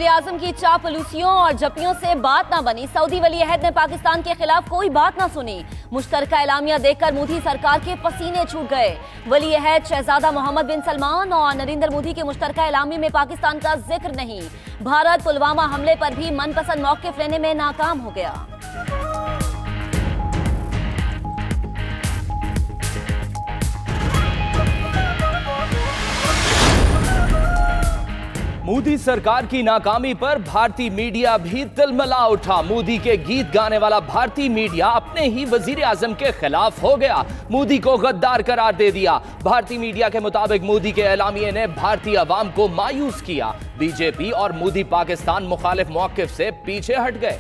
आजम की चापलूसियों और जपियों से बात ना बनी। सऊदी वली अहद ने पाकिस्तान के खिलाफ कोई बात ना सुनी। मुश्तरका एलामिया देखकर मोदी सरकार के पसीने छूट गए। वली अहद शहजादा मोहम्मद बिन सलमान और नरेंद्र मोदी के मुश्तरका एलामिया में पाकिस्तान का जिक्र नहीं। भारत पुलवामा हमले पर भी मनपसंद मौक़िफ़ लेने में नाकाम हो गया। मोदी सरकार की नाकामी पर भारतीय मीडिया भी तिलमिला उठा। मोदी के गीत गाने वाला भारतीय मीडिया अपने ही वजीर आजम के खिलाफ हो गया। मोदी को गद्दार करार दे दिया। भारतीय मीडिया के मुताबिक मोदी के एलामिये ने भारतीय अवाम को मायूस किया। बीजेपी और मोदी पाकिस्तान मुखालिफ मौक़िफ़ से पीछे हट गए।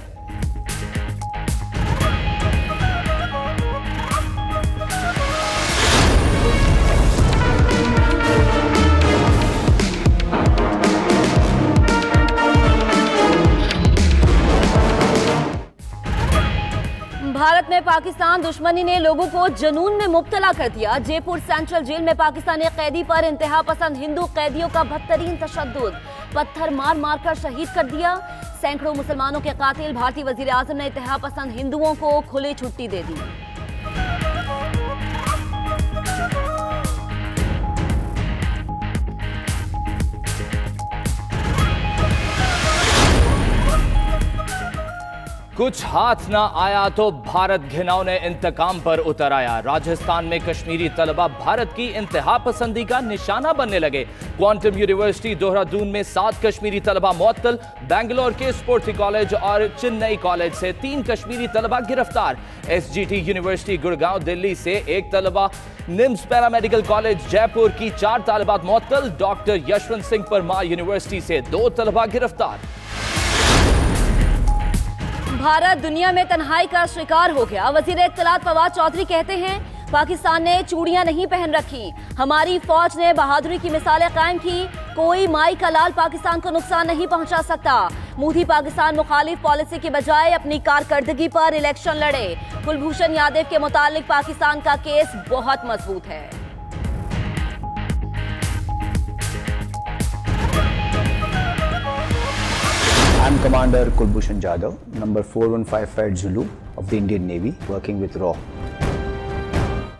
भारत में पाकिस्तान दुश्मनी ने लोगों को जुनून में मुब्तला कर दिया। जयपुर सेंट्रल जेल में पाकिस्तानी कैदी पर इंतहा पसंद हिंदू कैदियों का बदतरीन तशद्दुद, पत्थर मार मार कर शहीद कर दिया। सैकड़ों मुसलमानों के कातिल भारतीय वजीर आजम ने इंतहा पसंद हिंदुओं को खुली छुट्टी दे दी। कुछ हाथ ना आया तो भारत घिनौने इंतकाम पर उतर आया। राजस्थान में कश्मीरी तलबा भारत की इंतहा पसंदी का निशाना बनने लगे। क्वांटम यूनिवर्सिटी देहरादून में 7 कश्मीरी तलबा मुअत्तल। बेंगलोर के स्पोर्ट्स कॉलेज और चेन्नई कॉलेज से 3 कश्मीरी तलबा गिरफ्तार। SGT यूनिवर्सिटी गुड़गांव दिल्ली से 1 तलबा। निम्स पैरामेडिकल कॉलेज जयपुर की 4 तालिबात मुअत्तल। डॉक्टर यशवंत सिंह परमार यूनिवर्सिटी से 2 तलबा गिरफ्तार। भारत दुनिया में तन्हाई का शिकार हो गया। वजीर इत्तलात फवाद चौधरी कहते हैं पाकिस्तान ने चूड़ियां नहीं पहन रखी, हमारी फौज ने बहादुरी की मिसालें कायम की। कोई माई का लाल पाकिस्तान को नुकसान नहीं पहुंचा सकता। मोदी पाकिस्तान मुखालिफ पॉलिसी की बजाय अपनी कारकर्दगी पर इलेक्शन लड़े। कुलभूषण यादव के मुतालिक पाकिस्तान का केस बहुत मजबूत है। I'm Commander Kulbhushan Jadhav, number 4155 Zulu of the Indian Navy, working with RAW.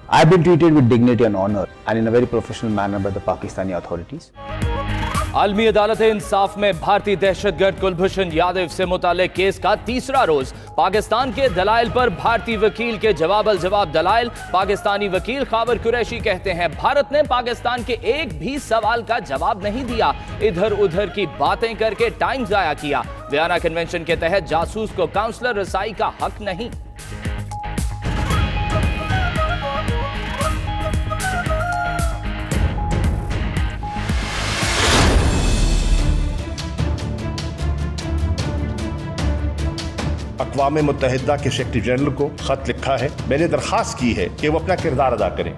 I've been treated with dignity and honor and in a very professional manner by the Pakistani authorities. आलमी अदालत इंसाफ में भारतीय दहशतगर्द कुलभूषण यादव से मुतालिक case का तीसरा रोज। पाकिस्तान के दलाइल पर भारतीय वकील के जवाब दलाइल। पाकिस्तानी वकील खावर कुरैशी कहते हैं भारत ने पाकिस्तान के एक भी सवाल का जवाब नहीं दिया, इधर उधर की बातें करके टाइम जाया किया। वियना कन्वेंशन के तहत जासूस को काउंसलर रसाई का हक नहीं। अक़वाम मुत्तहिदा के सेक्रेटरी जनरल को खत लिखा है। मैंने दरखास्त की है कि वो अपना किरदार अदा करें।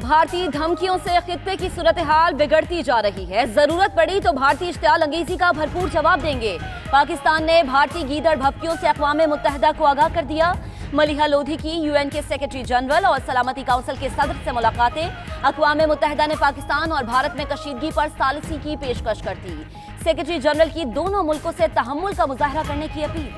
भारतीय धमकियों से खित्ते की सूरत हाल बिगड़ती जा रही है। जरूरत पड़ी तो भारतीय इश्तियाल अंगेजी का भरपूर जवाब देंगे। पाकिस्तान ने भारतीय गीदड़ भपकियों से अक़वाम मुत्तहिदा को आगाह कर दिया। मलिहा लोधी की UN के सेक्रेटरी जनरल और सलामती काउंसिल के सदर से मुलाकातें। अक़वाम मुत्तहिदा ने पाकिस्तान और भारत में कशीदगी पर सालिसी की पेशकश कर दी। सेक्रेटरी जनरल की दोनों मुल्कों से तहम्मुल का मुजाहरा करने की अपील।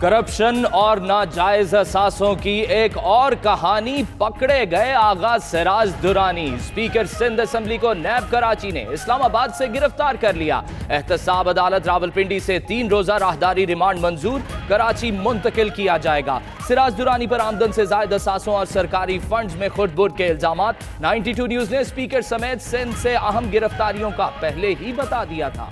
करप्शन और नाजायज असासों की एक और कहानी। पकड़े गए आगा सिराज दुरानी। स्पीकर सिंध असेंबली को नैब कराची ने इस्लामाबाद से गिरफ्तार कर लिया। एहतसाब अदालत रावलपिंडी से 3 रोजा राहदारी रिमांड मंजूर, कराची मुंतकिल किया जाएगा। सिराज दुरानी पर आमदन से जायद असासों और सरकारी फंड्स में खुर्द-बुर्द के इल्जामात। 92 न्यूज ने स्पीकर समेत सिंध से अहम गिरफ्तारियों का पहले ही बता दिया था।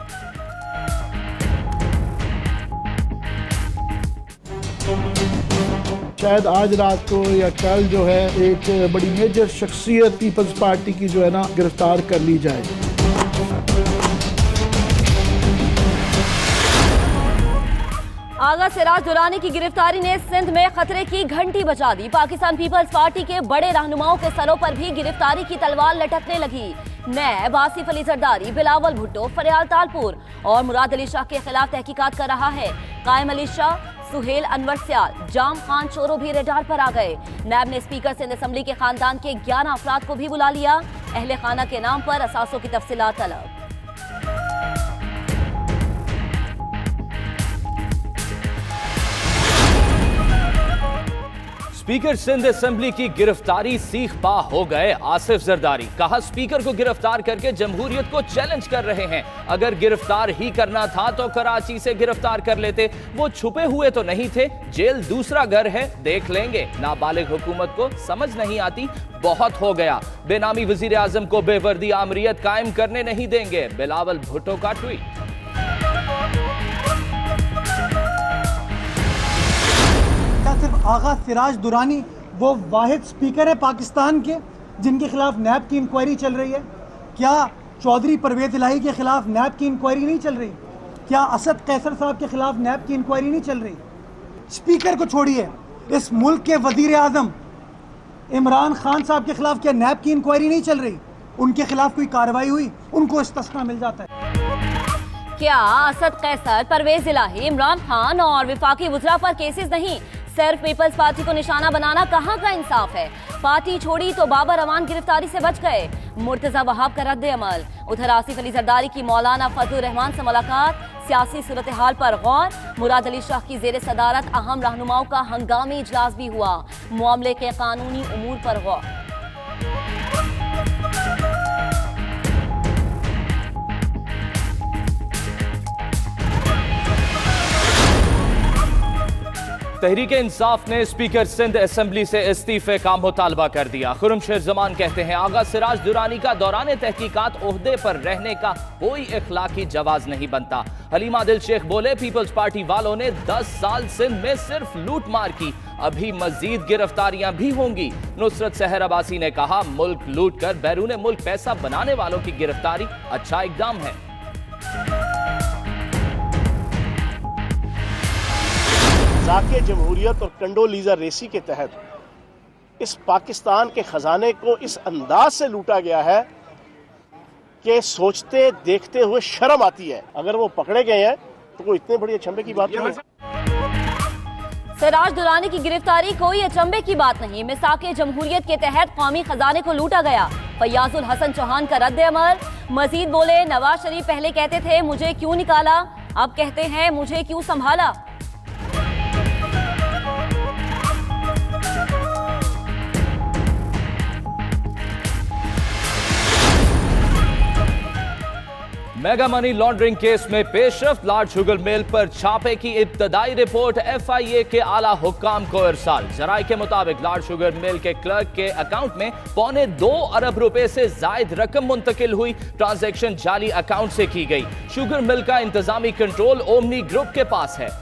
शायद आज रात को या कल जो है एक बड़ी मेजर शख्सियत पीपल्स पार्टी की जो है ना गिरफ्तार कर ली जाए। आगा सिराज दुरानी की गिरफ्तारी ने सिंध में खतरे की घंटी बजा दी। पाकिस्तान पीपल्स पार्टी के बड़े रहनुमाओं के सरों पर भी गिरफ्तारी की तलवार लटकने लगी। नैब आसिफ अली जरदारी, बिलावल भुट्टो, फरियाल तालपुर और मुराद अली शाह के खिलाफ तहकीकात कर रहा है। कायम अली शाह, सुहेल अनवर सियाल, जाम खान चोरो भी रडार पर आ गए। नैब ने स्पीकर सिंध असेंबली के खानदान के 11 अफराद को भी बुला लिया। अहले खाना के नाम पर असासों की तफसीलात तलब। स्पीकर सिंध असेंबली की गिरफ्तारी सीख पा हो गए आसिफ जरदारी। कहा स्पीकर को गिरफ्तार करके जमहूरियत को चैलेंज कर रहे हैं। अगर गिरफ्तार ही करना था तो कराची से गिरफ्तार कर लेते। वो छुपे हुए तो नहीं थे। जेल दूसरा घर है, देख लेंगे। नाबालिग हुकूमत को समझ नहीं आती, बहुत हो गया। बेनामी वजीर आजम को बेवर्दी आमरीत कायम करने नहीं देंगे। बिलावल भुट्टो का ट्वीट। सिर्फ आगा सिराज दुरानी वो वाहिद स्पीकर है पाकिस्तान के जिनके खिलाफ नैब की इंक्वायरी चल रही है? क्या चौधरी परवेज इलाही के खिलाफ नैब की इंक्वायरी नहीं चल रही? क्या असद कैसर साहब के खिलाफ नैब की इंक्वायरी नहीं चल रही? स्पीकर को छोड़िए, इस मुल्क के वजीर आजम इमरान खान साहब के खिलाफ क्या नैब की इंक्वायरी नहीं चल रही? उनके खिलाफ कोई कार्रवाई हुई? उनको इस्तिस्ना मिल जाता है। क्या असद कैसर, परवेज इलाही, इमरान खान और विफाकी वज़रा पर केसेस नहीं? सिर्फ पीपल्स पार्टी को निशाना बनाना कहाँ का इंसाफ है? पार्टी छोड़ी तो बाबर अमान गिरफ्तारी से बच गए। मुर्तजा वहाब का रद्द अमल। उधर आसिफ अली जरदारी की मौलाना फजलुर रहमान से मुलाकात। सियासी सूरत हाल पर गौर। मुराद अली शाह की जेर सदारत अहम रहनुमाओं का हंगामी इजलास भी हुआ। मामले के कानूनी उमूर पर गौर। तहरीक इंसाफ ने स्पीकर सिंध असेंबली से इस्तीफे का मुतालबा कर दिया। खुर्रमशेर जमान कहते हैं आगा सिराज दुरानी का दौरान तहकीकात ओहदे पर रहने का कोई इखलाकी जवाज नहीं बनता। हलीमा दिल शेख बोले पीपल्स पार्टी वालों ने 10 साल सिंध में सिर्फ लूट मार की, अभी मजीद गिरफ्तारियां भी होंगी। नुसरत सहर अब्बासी ने कहा मुल्क लूट कर बैरून मुल्क पैसा बनाने वालों की गिरफ्तारी अच्छा इकदाम है। जाके जमहूरियत और कंडोलीजा रेसी के तहत इस पाकिस्तान के खजाने को इस अंदाज से लूटा गया है कि सोचते देखते हुए शर्म आती है। अगर वो पकड़े गए हैं तो कोई इतने बड़ी अचंभे की बात नहीं है। सिराज दुरानी की गिरफ्तारी कोई अचंभे की बात नहीं। मिसाके जमहूरियत के तहत कौमी खजाने को लूटा गया। फयाजुल हसन चौहान का रद्द अमल। मजीद बोले नवाज शरीफ पहले कहते थे मुझे क्यों निकाला, अब कहते हैं मुझे क्यों संभाला। मेगा मनी लॉन्ड्रिंग केस में पेशरफ। लार्ज शुगर मिल पर छापे की इब्तदाई रिपोर्ट FIA के आला हुक्काम को इरसाल। जराये के मुताबिक लार्ज शुगर मिल के क्लर्क के अकाउंट में 2.25 अरब रुपए से जायद रकम मुंतकिल हुई। ट्रांजैक्शन जाली अकाउंट से की गई। शुगर मिल का इंतजामी कंट्रोल ओमनी ग्रुप के पास है।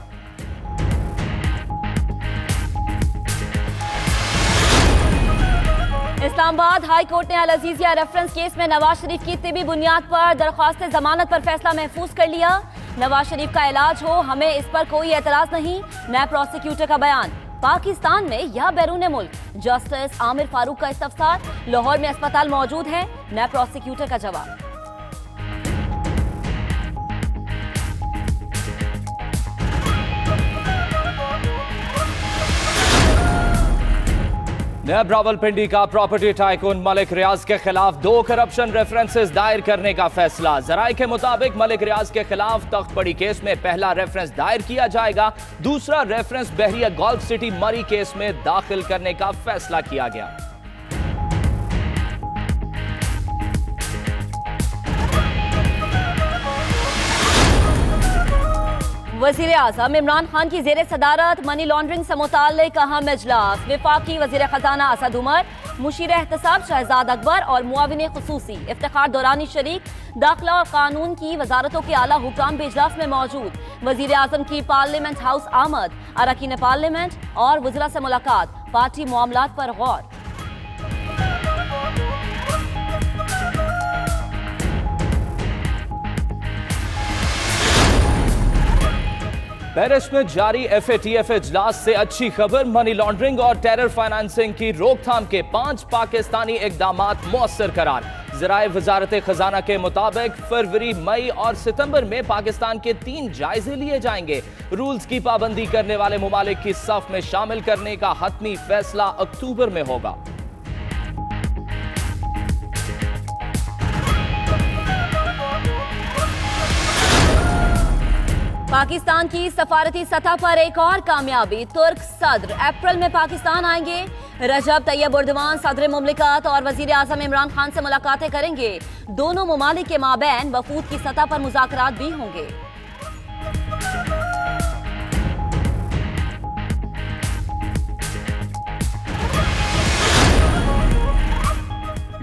इस्लामाबाद हाई कोर्ट ने अल अजीजिया रेफरेंस केस में नवाज शरीफ की तिबी बुनियाद पर दरख्वास्त जमानत पर फैसला महफूज कर लिया। नवाज शरीफ का इलाज हो, हमें इस पर कोई एतराज नहीं। नए प्रोसिक्यूटर का बयान। पाकिस्तान में या बैरून मुल्क? जस्टिस आमिर फारूक का इस्तफसार। लाहौर में अस्पताल मौजूद है। नए प्रोसिक्यूटर का जवाब। नैब रावलपिंडी का प्रॉपर्टी टाइकून मलिक रियाज के खिलाफ 2 करप्शन रेफरेंसेस दायर करने का फैसला। जराये के मुताबिक मलिक रियाज के खिलाफ तख्त पड़ी केस में पहला रेफरेंस दायर किया जाएगा। दूसरा रेफरेंस बहरिया गोल्फ सिटी मरी केस में दाखिल करने का फैसला किया गया। वजीर आजम इमरान खान की जेर सदारत मनी लॉन्ड्रिंग से मुताल्लिक अहम इजलास। विफाकी वजीर खजाना असद उमर, मुशीर एहतसाब शहजाद अकबर और मुआविन खुसूसी इफ्तिखार दौरानी शरीक। दाखिला और कानून की वजारतों के आला हुकाम भी इजलास में मौजूद। वजीर आजम की पार्लियामेंट हाउस आमद। अरकान पार्लियामेंट और वज़रा से मुलाकात। पार्टी मामलात पर गौर। पेरिस में जारी FATF इजलास से अच्छी खबर, मनी लॉन्ड्रिंग और टेरर फाइनेंसिंग की रोकथाम के 5 पाकिस्तानी इकदामात मौसर करार। ज़राए वजारत खजाना के मुताबिक फरवरी, मई और सितंबर में पाकिस्तान के 3 जायजे लिए जाएंगे। रूल्स की पाबंदी करने वाले मुमालिक की सफ में शामिल करने का हतमी फैसला अक्टूबर में होगा। पाकिस्तान की सफारती सतह पर एक और कामयाबी, तुर्क सदर अप्रैल में पाकिस्तान आएंगे। रजब तैयब एर्दोगान सदर मुमलिकत और वजीर आजम इमरान खान से मुलाकातें करेंगे। दोनों मुमालिक के माबैन वफूद की सतह पर मुज़ाकरात भी होंगे।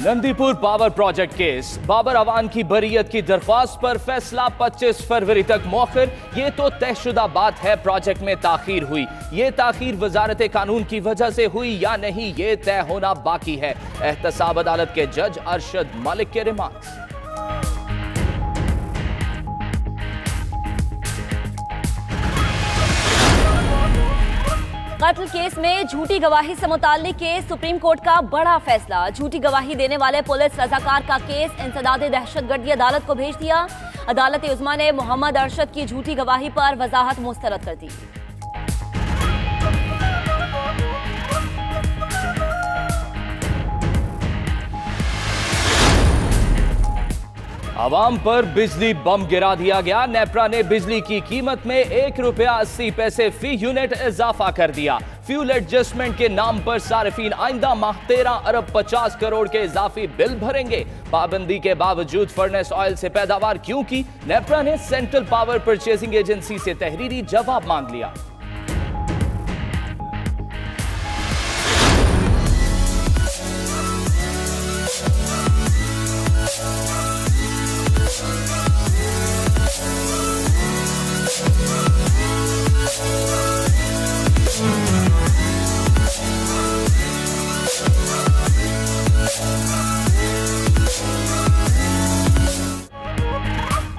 Nandipur power project case, Babar Awan की बरीयत की दरख्वास्त पर फैसला 25 फरवरी तक मौखर। ये तो तयशुदा बात है, प्रोजेक्ट में ताखीर हुई। ये ताखीर वजारत कानून की वजह से हुई या नहीं, ये तय होना बाकी है। एहतसाब अदालत के जज अरशद मलिक के रिमार्क्स। कत्ल केस में झूठी गवाही से मुताल्लिक केस, सुप्रीम कोर्ट का बड़ा फैसला। झूठी गवाही देने वाले पुलिस रजाकार का केस इंसदाद दहशतगर्दी अदालत को भेज दिया। अदालत उज़्मा ने मोहम्मद अरशद की झूठी गवाही पर वजाहत मुस्तरद कर दी। आवाम पर बिजली बम गिरा दिया गया। नेपरा ने बिजली की कीमत में ₹1.80 फी यूनिट इजाफा कर दिया। फ्यूल एडजस्टमेंट के नाम पर सार्फिन आइंदा माह 13 अरब 50 करोड़ के इजाफी बिल भरेंगे। पाबंदी के बावजूद फर्नेस ऑयल से पैदावार क्यों की? नेपरा ने सेंट्रल पावर परचेजिंग एजेंसी से तहरीरी जवाब मांग लिया।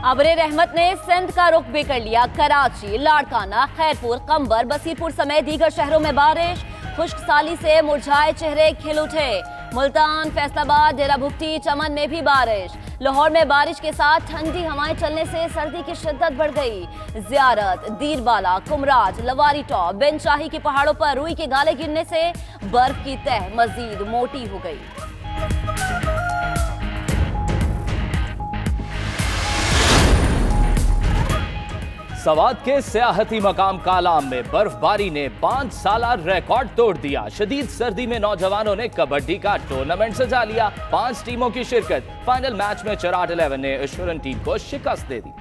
अबरे रहमत ने सिंध का रुख भी कर लिया। कराची, लाड़काना, खैरपुर, कंबर, बसीरपुर समेत दीगर शहरों में बारिश। खुश्क साली से मुरझाए चेहरे खिल उठे। मुल्तान, फैसलाबाद, डेरा भुट्टी, चमन में भी बारिश। लाहौर में बारिश के साथ ठंडी हवाएं चलने से सर्दी की शिद्दत बढ़ गई। ज़ियारत, दीरबाला, कुमराज, लवारी टॉप, बिन शाही के पहाड़ों पर रुई के गाले गिरने से बर्फ की तह मजीद मोटी हो गई। सवात के सियाहती मकाम कालाम में बर्फबारी ने 5 साला रिकॉर्ड तोड़ दिया। शदीद सर्दी में नौजवानों ने कबड्डी का टूर्नामेंट सजा लिया। 5 टीमों की शिरकत। फाइनल मैच में चराट 11 ने एश्योरेंस टीम को शिकस्त दे दी।